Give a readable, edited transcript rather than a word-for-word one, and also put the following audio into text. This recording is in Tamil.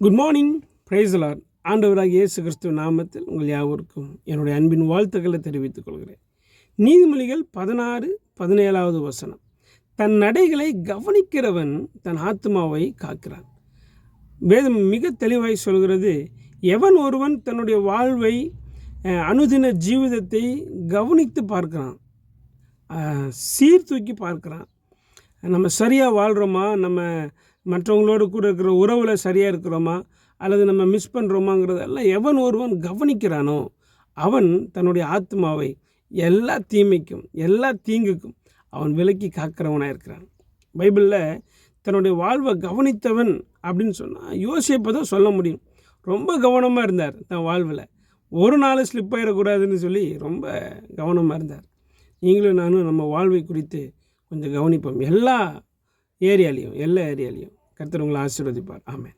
Good morning, praise the Lord. ஆண்டவராகிய இயேசு கிறிஸ்துவ நாமத்தில் உங்கள் யாவருக்கும் என்னுடைய அன்பின் வாழ்த்துக்களை தெரிவித்துக் கொள்கிறேன். நீதிமொழிகள் 16:17 வசனம். தன் நடைகளை கவனிக்கிறவன் தன் ஆத்மாவை காக்கிறான். வேதம் மிக தெளிவாய் சொல்கிறது, எவன் ஒருவன் தன்னுடைய வாழ்வை அனுதின ஜீவிதத்தை கவனித்து பார்க்கிறான், சீர்தூக்கி பார்க்குறான். நம்ம சரியாக வாழ்கிறோமா, நம்ம மற்றவங்களோடு கூட இருக்கிற உறவில் சரியாக இருக்கிறோமா, அல்லது நம்ம மிஸ் பண்ணுறோமாங்கிறதெல்லாம் எவன் ஒருவன் கவனிக்கிறானோ அவன் தன்னுடைய ஆத்மாவை எல்லா தீமைக்கும் எல்லா தீங்குக்கும் அவன் விலக்கி காக்கிறவனாக இருக்கிறான். பைபிளில் தன்னுடைய வாழ்வை கவனித்தவன் அப்படின்னு சொன்னால் யோசிப்பை தான் சொல்ல முடியும். ரொம்ப கவனமாக இருந்தார் தன் வாழ்வில். ஒரு நாள் ஸ்லிப் ஆகிடக்கூடாதுன்னு சொல்லி ரொம்ப கவனமாக இருந்தார். நீங்களும் நானும் நம்ம வாழ்வை குறித்து கொஞ்சம் கவனிப்போம். எல்லா ஏரியாலையும் கர்த்தர் உங்களை ஆசீர்வதிப்பார். ஆமென்.